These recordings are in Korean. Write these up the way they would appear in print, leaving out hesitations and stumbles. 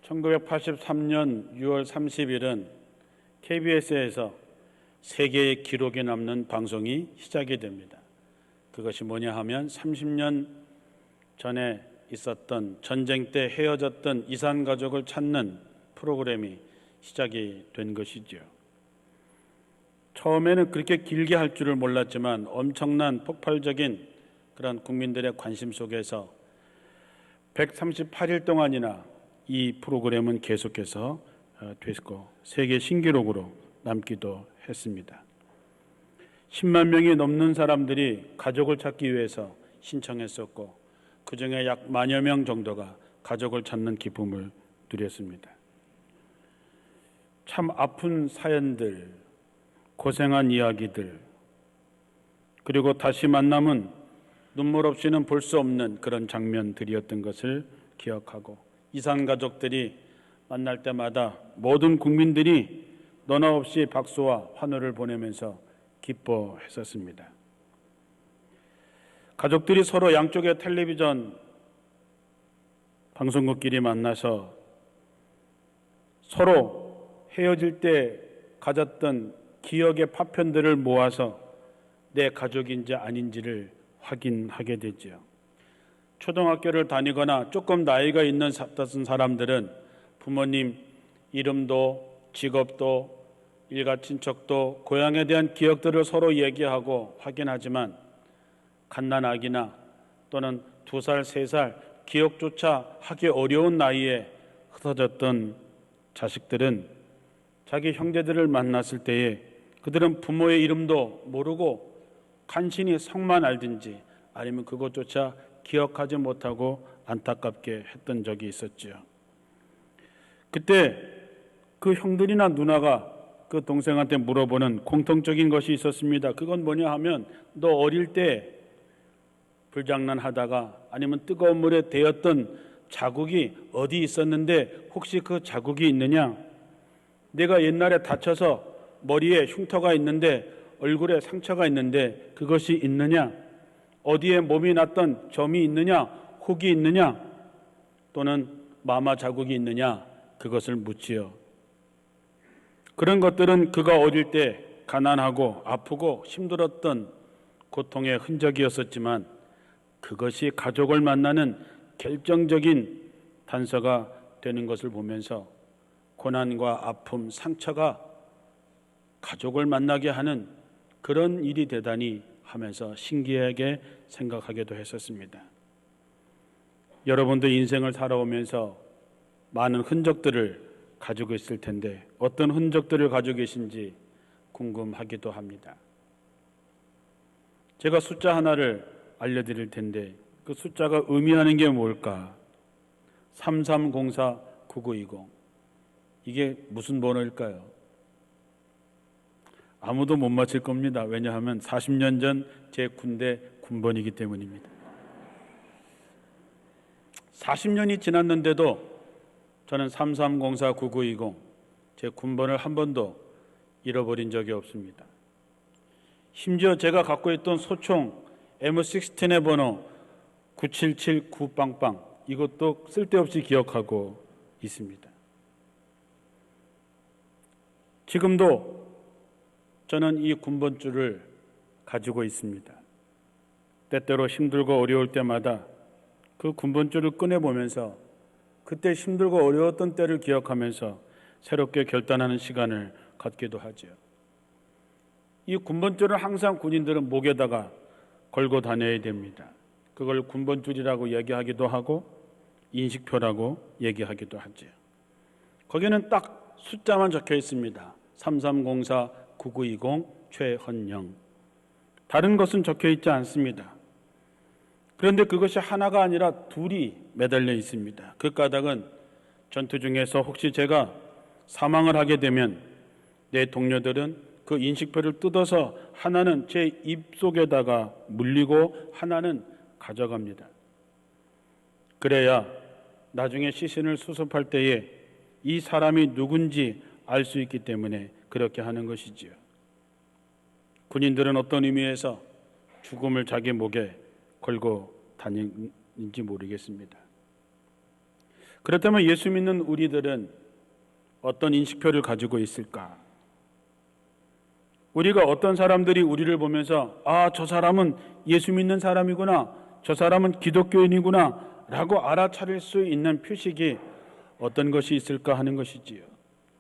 1983년 6월 30일은 KBS에서 세계의 기록에 남는 방송이 시작이 됩니다. 그것이 뭐냐 하면 30년 전에 있었던 전쟁 때 헤어졌던 이산 가족을 찾는 프로그램이 시작이 된 것이죠. 처음에는 그렇게 길게 할 줄을 몰랐지만 엄청난 폭발적인 그런 국민들의 관심 속에서 138일 동안이나 이 프로그램은 계속해서 됐고 세계 신기록으로 남기도 했습니다. 10만 명이 넘는 사람들이 가족을 찾기 위해서 신청했었고 그중에 약 10,000여 명 정도가 가족을 찾는 기쁨을 누렸습니다. 참 아픈 사연들, 고생한 이야기들, 그리고 다시 만남은 눈물 없이는 볼 수 없는 그런 장면들이었던 것을 기억하고 이산 가족들이 만날 때마다 모든 국민들이 너나 없이 박수와 환호를 보내면서 기뻐했었습니다. 가족들이 서로 양쪽의 텔레비전 방송국끼리 만나서 서로 헤어질 때 가졌던 기억의 파편들을 모아서 내 가족인지 아닌지를 확인하게 되죠. 초등학교를 다니거나 조금 나이가 있는 사람들은 부모님 이름도 직업도 일가 친척도 고향에 대한 기억들을 서로 얘기하고 확인하지만 갓난아기나 또는 2살, 3살 기억조차 하기 어려운 나이에 흩어졌던 자식들은 자기 형제들을 만났을 때에 그들은 부모의 이름도 모르고 간신히 성만 알든지 아니면 그것조차 기억하지 못하고 안타깝게 했던 적이 있었죠. 그때 그 형들이나 누나가 그 동생한테 물어보는 공통적인 것이 있었습니다. 그건 뭐냐 하면 너 어릴 때 불장난하다가 아니면 뜨거운 물에 데였던 자국이 어디 있었는데 혹시 그 자국이 있느냐? 내가 옛날에 다쳐서 머리에 흉터가 있는데 얼굴에 상처가 있는데 그것이 있느냐? 어디에 몸이 났던 점이 있느냐? 혹이 있느냐? 또는 마마 자국이 있느냐? 그것을 묻지요. 그런 것들은 그가 어릴 때 가난하고 아프고 힘들었던 고통의 흔적이었었지만 그것이 가족을 만나는 결정적인 단서가 되는 것을 보면서 고난과 아픔, 상처가 가족을 만나게 하는 그런 일이 되다니 하면서 신기하게 생각하기도 했었습니다. 여러분도 인생을 살아오면서 많은 흔적들을 가지고 있을 텐데 어떤 흔적들을 가지고 계신지 궁금하기도 합니다. 제가 숫자 하나를 알려드릴 텐데 그 숫자가 의미하는 게 뭘까? 3304-9920 이게 무슨 번호일까요? 아무도 못 맞힐 겁니다. 왜냐하면 40년 전 제 군대 군번이기 때문입니다. 40년이 지났는데도 저는 3304-9920 제 군번을 한 번도 잃어버린 적이 없습니다. 심지어 제가 갖고 있던 소총 M16의 번호 9779빵빵 이것도 쓸데없이 기억하고 있습니다. 지금도 저는 이 군번줄을 가지고 있습니다. 때때로 힘들고 어려울 때마다 그 군번줄을 꺼내보면서 그때 힘들고 어려웠던 때를 기억하면서 새롭게 결단하는 시간을 갖기도 하죠. 이 군번줄을 항상 군인들은 목에다가 걸고 다녀야 됩니다. 그걸 군번줄이라고 얘기하기도 하고 인식표라고 얘기하기도 하죠. 거기는 딱 숫자만 적혀 있습니다. 3304-9920 최헌영. 다른 것은 적혀 있지 않습니다. 그런데 그것이 하나가 아니라 둘이 매달려 있습니다. 그 까닭은 전투 중에서 혹시 제가 사망을 하게 되면 내 동료들은 그 인식표를 뜯어서 하나는 제 입속에다가 물리고 하나는 가져갑니다. 그래야 나중에 시신을 수습할 때에 이 사람이 누군지 알 수 있기 때문에 그렇게 하는 것이지요. 군인들은 어떤 의미에서 죽음을 자기 목에 걸고 다니는지 모르겠습니다. 그렇다면 예수 믿는 우리들은 어떤 인식표를 가지고 있을까? 우리가 어떤 사람들이 우리를 보면서 저 사람은 예수 믿는 사람이구나, 저 사람은 기독교인이구나 라고 알아차릴 수 있는 표식이 어떤 것이 있을까 하는 것이지요.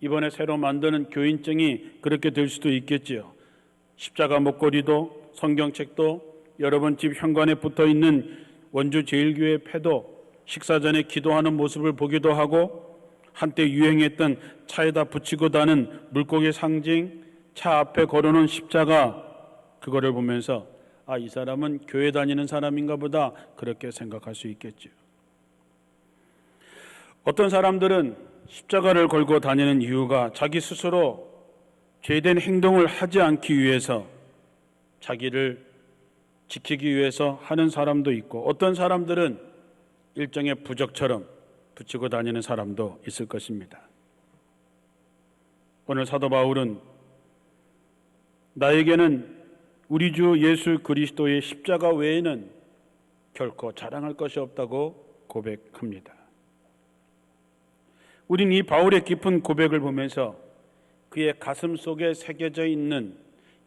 이번에 새로 만드는 교인증이 그렇게 될 수도 있겠지요. 십자가 목걸이도 성경책도 여러분 집 현관에 붙어있는 원주 제일교회 패도 식사 전에 기도하는 모습을 보기도 하고 한때 유행했던 차에다 붙이고 다는 물고기 상징 차 앞에 걸어놓은 십자가 그거를 보면서 이 사람은 교회 다니는 사람인가 보다 그렇게 생각할 수 있겠죠. 어떤 사람들은 십자가를 걸고 다니는 이유가 자기 스스로 죄된 행동을 하지 않기 위해서 자기를 지키기 위해서 하는 사람도 있고 어떤 사람들은 일종의 부적처럼 붙이고 다니는 사람도 있을 것입니다. 오늘 사도 바울은 나에게는 우리 주 예수 그리스도의 십자가 외에는 결코 자랑할 것이 없다고 고백합니다. 우린 이 바울의 깊은 고백을 보면서 그의 가슴 속에 새겨져 있는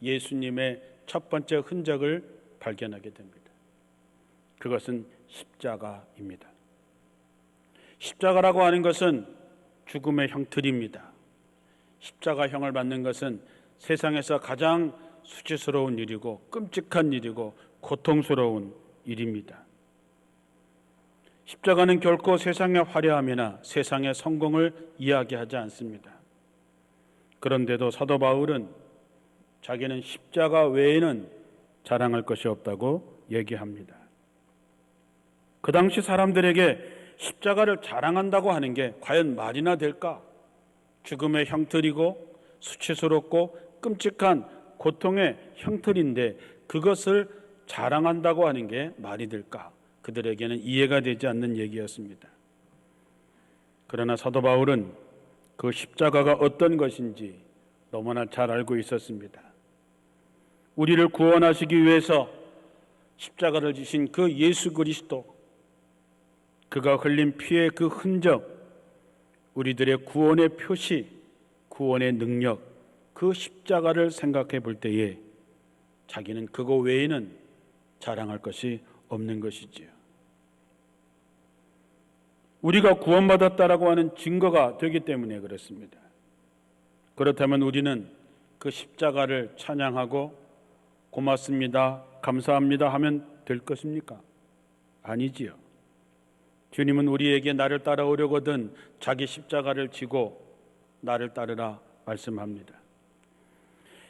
예수님의 첫 번째 흔적을 발견하게 됩니다. 그것은 십자가입니다. 십자가라고 하는 것은 죽음의 형틀입니다. 십자가형을 받는 것은 세상에서 가장 수치스러운 일이고 끔찍한 일이고 고통스러운 일입니다. 십자가는 결코 세상의 화려함이나 세상의 성공을 이야기하지 않습니다. 그런데도 사도 바울은 자기는 십자가 외에는 자랑할 것이 없다고 얘기합니다. 그 당시 사람들에게 십자가를 자랑한다고 하는 게 과연 말이나 될까? 죽음의 형틀이고 수치스럽고 끔찍한 고통의 형틀인데 그것을 자랑한다고 하는 게 말이 될까? 그들에게는 이해가 되지 않는 얘기였습니다. 그러나 사도 바울은 그 십자가가 어떤 것인지 너무나 잘 알고 있었습니다. 우리를 구원하시기 위해서 십자가를 지신 그 예수 그리스도, 그가 흘린 피의 그 흔적, 우리들의 구원의 표시, 구원의 능력, 그 십자가를 생각해 볼 때에 자기는 그거 외에는 자랑할 것이 없는 것이지요. 우리가 구원받았다라고 하는 증거가 되기 때문에 그렇습니다. 그렇다면 우리는 그 십자가를 찬양하고 고맙습니다, 감사합니다 하면 될 것입니까? 아니지요. 주님은 우리에게 나를 따라오려거든 자기 십자가를 지고 나를 따르라 말씀합니다.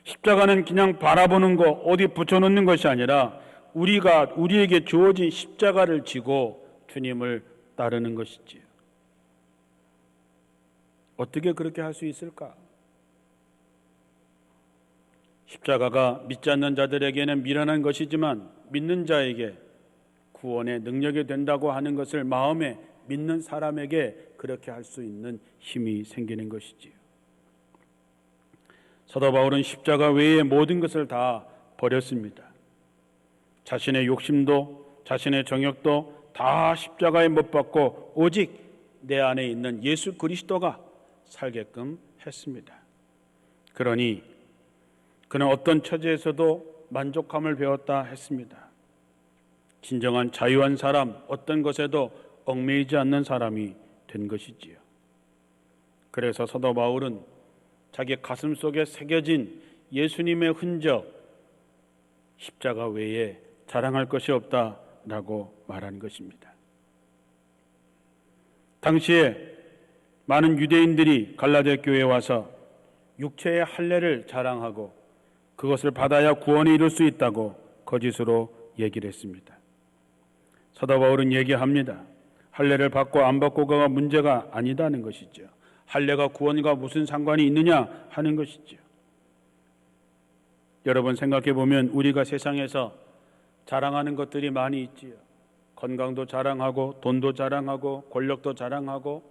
십자가는 그냥 바라보는 거 어디 붙여놓는 것이 아니라 우리에게 주어진 십자가를 지고 주님을 따르는 것이지요. 어떻게 그렇게 할 수 있을까? 십자가가 믿지 않는 자들에게는 미련한 것이지만 믿는 자에게 구원의 능력이 된다고 하는 것을 마음에 믿는 사람에게 그렇게 할 수 있는 힘이 생기는 것이지요. 사도 바울은 십자가 외의 모든 것을 다 버렸습니다. 자신의 욕심도 자신의 정욕도 다 십자가에 못 박고 오직 내 안에 있는 예수 그리스도가 살게끔 했습니다. 그러니 그는 어떤 처지에서도 만족함을 배웠다 했습니다. 진정한 자유한 사람, 어떤 것에도 얽매이지 않는 사람이 된 것이지요. 그래서 사도 바울은 자기 가슴 속에 새겨진 예수님의 흔적, 십자가 외에 자랑할 것이 없다라고 말한 것입니다. 당시에 많은 유대인들이 갈라디아 교회에 와서 육체의 할례를 자랑하고 그것을 받아야 구원에 이룰 수 있다고 거짓으로 얘기를 했습니다. 사도 바울은 얘기합니다. 할례를 받고 안 받고가 문제가 아니다는 것이죠. 할례가 구원과 무슨 상관이 있느냐 하는 것이죠. 여러분 생각해 보면 우리가 세상에서 자랑하는 것들이 많이 있지요. 건강도 자랑하고 돈도 자랑하고 권력도 자랑하고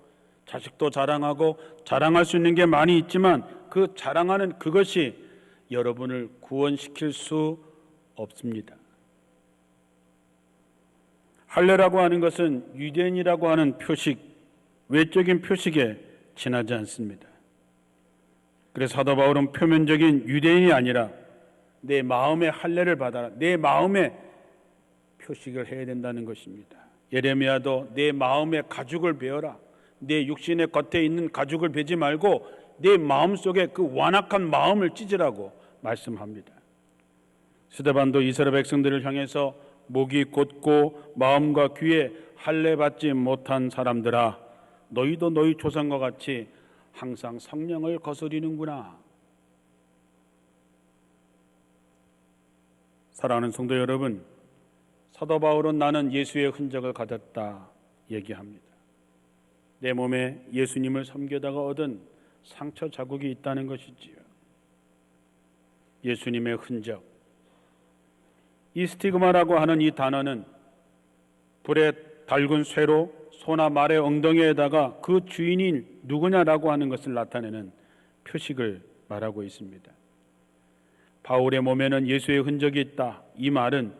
자식도 자랑하고 자랑할 수 있는 게 많이 있지만 그 자랑하는 그것이 여러분을 구원시킬 수 없습니다. 할례라고 하는 것은 유대인이라고 하는 표식, 외적인 표식에 지나지 않습니다. 그래서 사도 바울은 표면적인 유대인이 아니라 내 마음의 할례를 받아라, 내 마음의 표식을 해야 된다는 것입니다. 예레미야도 내 마음의 가죽을 베어라, 내 육신의 겉에 있는 가죽을 베지 말고 내 마음속에 그 완악한 마음을 찢으라고 말씀합니다. 스데반도 이스라엘 백성들을 향해서 목이 곧고 마음과 귀에 할례 받지 못한 사람들아, 너희도 너희 조상과 같이 항상 성령을 거스리는구나. 사랑하는 성도 여러분, 사도 바울은 나는 예수의 흔적을 가졌다 얘기합니다. 내 몸에 예수님을 섬기다가 얻은 상처 자국이 있다는 것이지요. 예수님의 흔적. 이 스티그마라고 하는 이 단어는 불에 달군 쇠로 소나 말의 엉덩이에다가 그 주인이 누구냐라고 하는 것을 나타내는 표식을 말하고 있습니다. 바울의 몸에는 예수의 흔적이 있다. 이 말은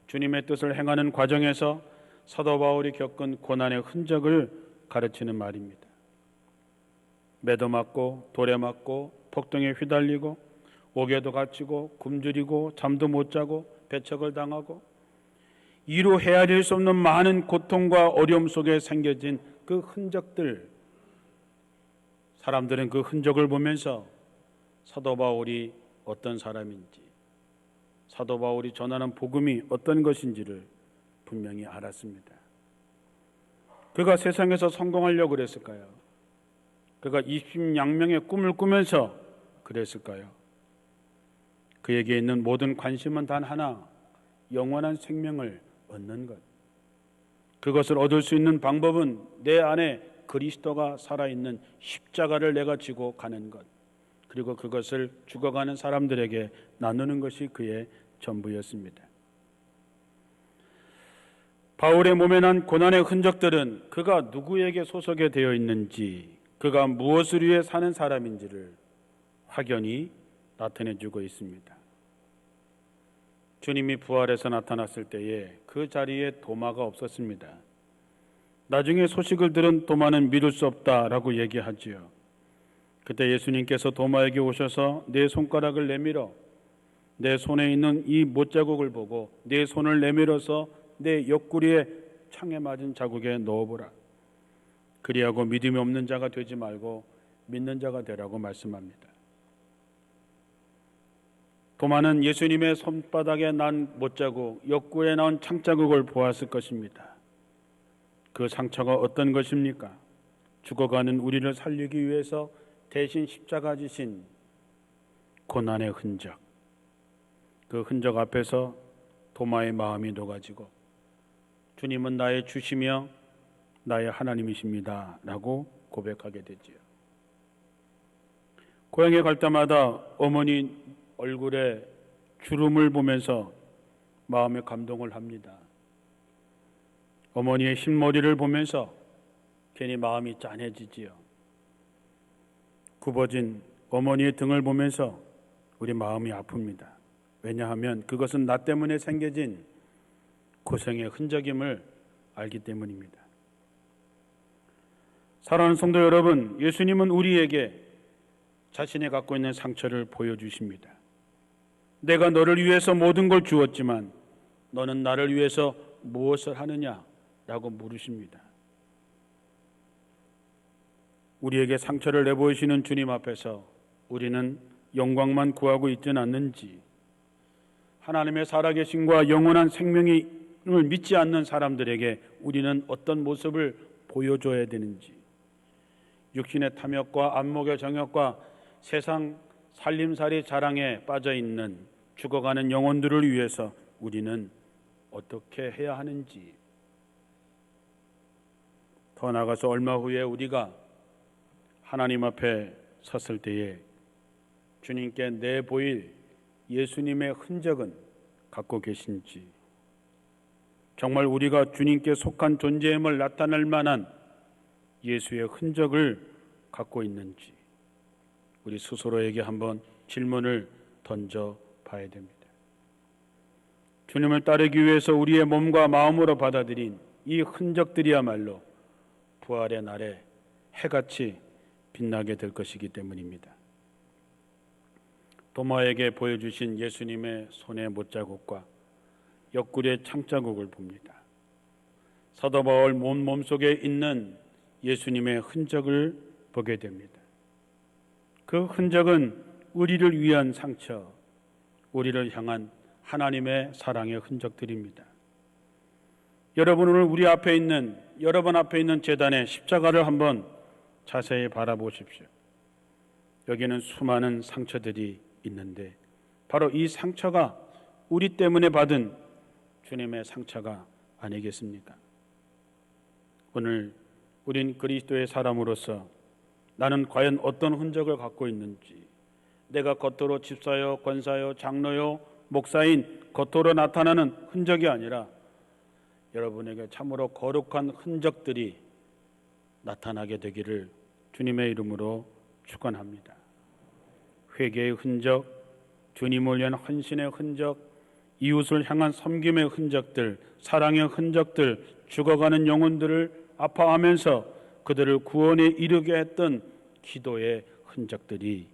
주님의 뜻을 행하는 과정에서 사도 바울이 겪은 고난의 흔적을 가르치는 말입니다. 매도 맞고 돌에 맞고 폭동에 휘달리고 옥에도 갇히고 굶주리고 잠도 못 자고 배척을 당하고 이루 헤아릴 수 없는 많은 고통과 어려움 속에 생겨진 그 흔적들, 사람들은 그 흔적을 보면서 사도 바울이 어떤 사람인지, 사도 바울이 전하는 복음이 어떤 것인지를 분명히 알았습니다. 그가 세상에서 성공하려고 그랬을까요? 그가 입신양명의 꿈을 꾸면서 그랬을까요? 그에게 있는 모든 관심은 단 하나, 영원한 생명을 얻는 것. 그것을 얻을 수 있는 방법은 내 안에 그리스도가 살아있는 십자가를 내가 지고 가는 것, 그리고 그것을 죽어가는 사람들에게 나누는 것이 그의 전부였습니다. 바울의 몸에 난 고난의 흔적들은 그가 누구에게 소속이 되어 있는지, 그가 무엇을 위해 사는 사람인지를 확연히 나타내주고 있습니다. 주님이 부활해서 나타났을 때에 그 자리에 도마가 없었습니다. 나중에 소식을 들은 도마는 믿을 수 없다라고 얘기하지요. 그때 예수님께서 도마에게 오셔서 내 손가락을 내밀어 내 손에 있는 이 못자국을 보고 내 손을 내밀어서 내 옆구리에 창에 맞은 자국에 넣어보라. 그리하고 믿음이 없는 자가 되지 말고 믿는 자가 되라고 말씀합니다. 도마는 예수님의 손바닥에 난 못자국, 옆구리에 나온 창자국을 보았을 것입니다. 그 상처가 어떤 것입니까? 죽어가는 우리를 살리기 위해서 대신 십자가 지신 고난의 흔적. 그 흔적 앞에서 도마의 마음이 녹아지고 주님은 나의 주시며 나의 하나님이십니다 라고 고백하게 되지요. 고향에 갈 때마다 어머니 얼굴에 주름을 보면서 마음의 감동을 합니다. 어머니의 흰머리를 보면서 괜히 마음이 짠해지지요. 굽어진 어머니의 등을 보면서 우리 마음이 아픕니다. 왜냐하면 그것은 나 때문에 생겨진 고생의 흔적임을 알기 때문입니다. 사랑하는 성도 여러분, 예수님은 우리에게 자신이 갖고 있는 상처를 보여주십니다. 내가 너를 위해서 모든 걸 주었지만 너는 나를 위해서 무엇을 하느냐라고 물으십니다. 우리에게 상처를 내보이시는 주님 앞에서 우리는 영광만 구하고 있지는 않는지, 하나님의 살아계심과 영원한 생명을 믿지 않는 사람들에게 우리는 어떤 모습을 보여줘야 되는지, 육신의 탐욕과 안목의 정욕과 세상 살림살이 자랑에 빠져있는 죽어가는 영혼들을 위해서 우리는 어떻게 해야 하는지, 더 나아가서 얼마 후에 우리가 하나님 앞에 섰을 때에 주님께 내보일 예수님의 흔적은 갖고 계신지, 정말 우리가 주님께 속한 존재임을 나타낼 만한 예수의 흔적을 갖고 있는지 우리 스스로에게 한번 질문을 던져 봐야 됩니다. 주님을 따르기 위해서 우리의 몸과 마음으로 받아들인 이 흔적들이야말로 부활의 날에 해같이 빛나게 될 것이기 때문입니다. 도마에게 보여주신 예수님의 손의 못자국과 옆구리의 창자국을 봅니다. 사도 바울 몸속에 있는 예수님의 흔적을 보게 됩니다. 그 흔적은 우리를 위한 상처, 우리를 향한 하나님의 사랑의 흔적들입니다. 여러분, 오늘 여러분 앞에 있는 제단의 십자가를 한번 자세히 바라보십시오. 여기는 수많은 상처들이 있는데 바로 이 상처가 우리 때문에 받은 주님의 상처가 아니겠습니까? 오늘 우린 그리스도의 사람으로서 나는 과연 어떤 흔적을 갖고 있는지, 내가 겉으로 집사요, 권사요, 장로요, 목사인 겉으로 나타나는 흔적이 아니라 여러분에게 참으로 거룩한 흔적들이 나타나게 되기를 주님의 이름으로 축원합니다. 회개의 흔적, 주님을 위한 헌신의 흔적, 이웃을 향한 섬김의 흔적들, 사랑의 흔적들, 죽어가는 영혼들을 아파하면서 그들을 구원에 이르게 했던 기도의 흔적들이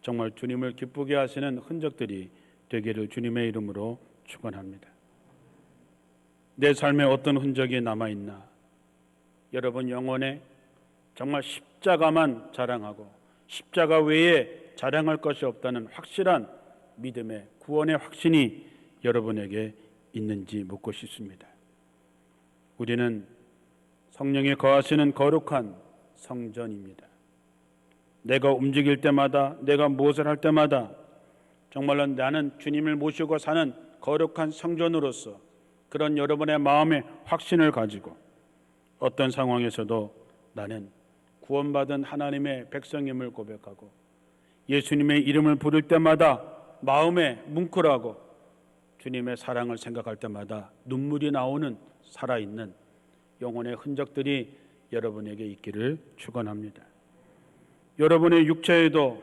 정말 주님을 기쁘게 하시는 흔적들이 되기를 주님의 이름으로 축원합니다. 내 삶에 어떤 흔적이 남아있나? 여러분 영혼에 정말 십자가만 자랑하고 십자가 외에 자랑할 것이 없다는 확실한 믿음의 구원의 확신이 여러분에게 있는지 묻고 싶습니다. 우리는 성령이 거하시는 거룩한 성전입니다. 내가 움직일 때마다, 내가 무엇을 할 때마다 정말로 나는 주님을 모시고 사는 거룩한 성전으로서 그런 여러분의 마음의 확신을 가지고 어떤 상황에서도 나는 구원받은 하나님의 백성임을 고백하고 예수님의 이름을 부를 때마다 마음에 뭉클하고 주님의 사랑을 생각할 때마다 눈물이 나오는 살아있는 영혼의 흔적들이 여러분에게 있기를 축원합니다. 여러분의 육체에도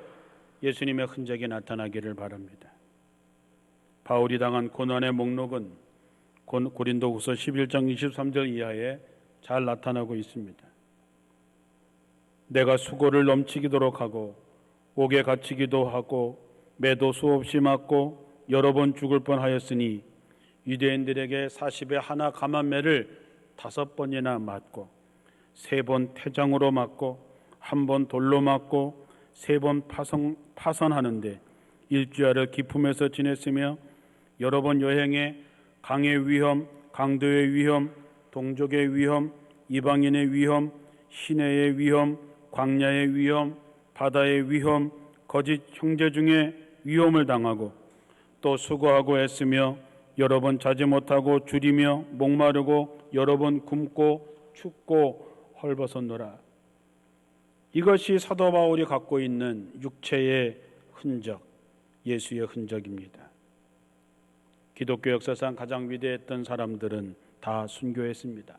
예수님의 흔적이 나타나기를 바랍니다. 바울이 당한 고난의 목록은 고린도후서 11장 23절 이하에 잘 나타나고 있습니다. 내가 수고를 넘치도록 하고 옥에 갇히기도 하고 매도 수없이 맞고 여러 번 죽을 뻔하였으니 유대인들에게 40에 하나 감한매를 5번이나 맞고 3번 태장으로 맞고 1번 돌로 맞고 3번 파선하는데 일주야를 기품에서 지냈으며 여러 번 여행에 강의 위험, 강도의 위험, 동족의 위험, 이방인의 위험, 시내의 위험, 광야의 위험, 바다의 위험, 거짓 형제 중에 위험을 당하고 또 수고하고 애쓰며 여러 번 자지 못하고 줄이며 목마르고 여러 번 굶고 춥고 헐벗었노라. 이것이 사도 바울이 갖고 있는 육체의 흔적, 예수의 흔적입니다. 기독교 역사상 가장 위대했던 사람들은 다 순교했습니다.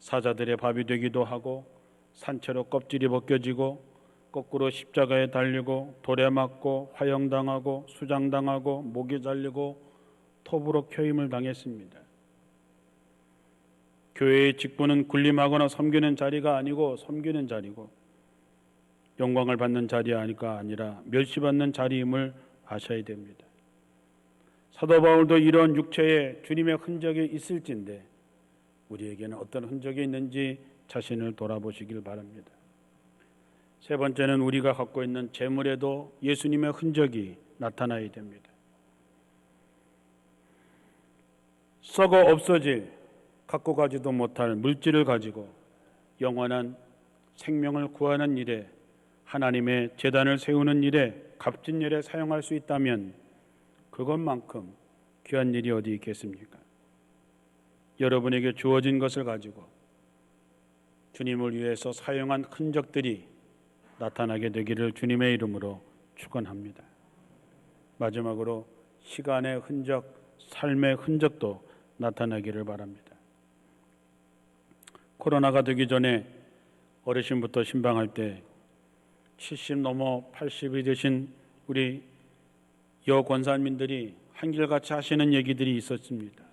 사자들의 밥이 되기도 하고 산채로 껍질이 벗겨지고 거꾸로 십자가에 달리고 돌에 맞고 화형당하고 수장당하고 목이 잘리고 톱으로 켜임을 당했습니다. 교회의 직분은 군림하거나 섬기는 자리가 아니고 섬기는 자리고 영광을 받는 자리가 아니라 멸시받는 자리임을 아셔야 됩니다. 사도 바울도 이런 육체에 주님의 흔적이 있을진데 우리에게는 어떤 흔적이 있는지 자신을 돌아보시길 바랍니다. 세 번째는 우리가 갖고 있는 재물에도 예수님의 흔적이 나타나야 됩니다. 썩어 없어질, 갖고 가지도 못할 물질을 가지고 영원한 생명을 구하는 일에, 하나님의 제단을 세우는 일에, 값진 일에 사용할 수 있다면 그것만큼 귀한 일이 어디 있겠습니까? 여러분에게 주어진 것을 가지고 주님을 위해서 사용한 흔적들이 나타나게 되기를 주님의 이름으로 축원합니다. 마지막으로 시간의 흔적, 삶의 흔적도 나타나기를 바랍니다. 코로나가 되기 전에 어르신부터 신방할 때 70 넘어 80이 되신 우리 여권사님들이 한결같이 하시는 얘기들이 있었습니다.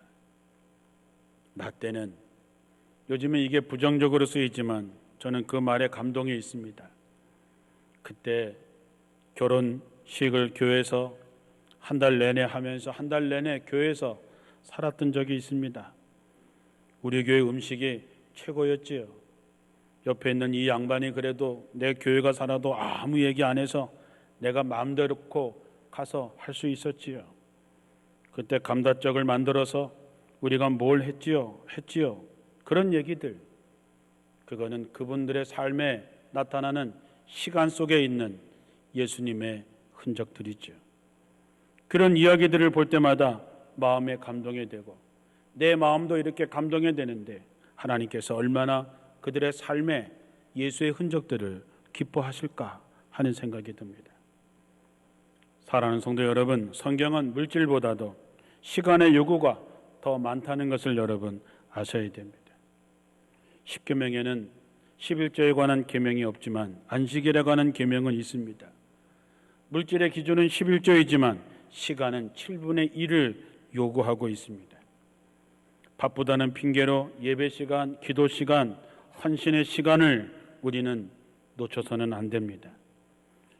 나 때는 요즘에 이게 부정적으로 쓰이지만 저는 그 말에 감동이 있습니다. 그때 결혼식을 교회에서 한 달 내내 하면서 한 달 내내 교회에서 살았던 적이 있습니다. 우리 교회 음식이 최고였지요. 옆에 있는 이 양반이 그래도 내 교회가 살아도 아무 얘기 안 해서 내가 마음대로 놓고 가서 할 수 있었지요. 그때 감자떡을 만들어서 우리가 뭘 했지요. 그런 얘기들, 그거는 그분들의 삶에 나타나는 시간 속에 있는 예수님의 흔적들이죠. 그런 이야기들을 볼 때마다 마음에 감동이 되고 내 마음도 이렇게 감동이 되는데 하나님께서 얼마나 그들의 삶에 예수의 흔적들을 기뻐하실까 하는 생각이 듭니다. 사랑하는 성도 여러분, 성경은 물질보다도 시간의 요구가 더 많다는 것을 여러분 아셔야 됩니다. 십계명에는 11조에 관한 계명이 없지만 안식일에 관한 계명은 있습니다. 물질의 기준은 11조이지만 시간은 7분의 1을 요구하고 있습니다. 바쁘다는 핑계로 예배 시간, 기도 시간, 헌신의 시간을 우리는 놓쳐서는 안 됩니다.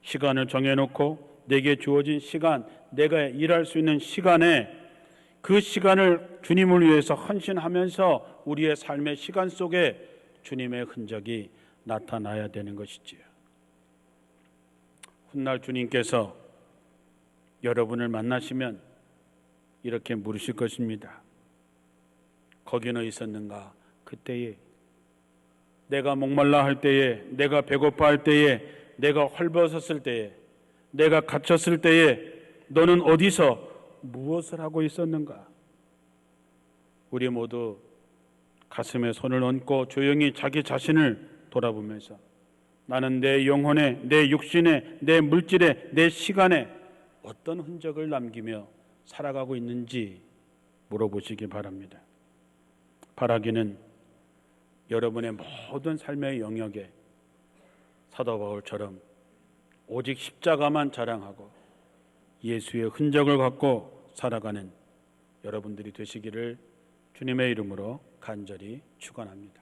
시간을 정해놓고 내게 주어진 시간, 내가 일할 수 있는 시간에 그 시간을 주님을 위해서 헌신하면서 우리의 삶의 시간 속에 주님의 흔적이 나타나야 되는 것이지요. 훗날 주님께서 여러분을 만나시면 이렇게 물으실 것입니다. 거기는 있었는가? 그때에 내가 목말라 할 때에, 내가 배고파 할 때에, 내가 헐벗었을 때에, 내가 갇혔을 때에 너는 어디서 무엇을 하고 있었는가? 우리 모두 가슴에 손을 얹고 조용히 자기 자신을 돌아보면서 나는 내 영혼에, 내 육신에, 내 물질에, 내 시간에 어떤 흔적을 남기며 살아가고 있는지 물어보시기 바랍니다. 바라기는 여러분의 모든 삶의 영역에 사도 바울처럼 오직 십자가만 자랑하고 예수의 흔적을 갖고 살아가는 여러분들이 되시기를 주님의 이름으로 간절히 축원합니다.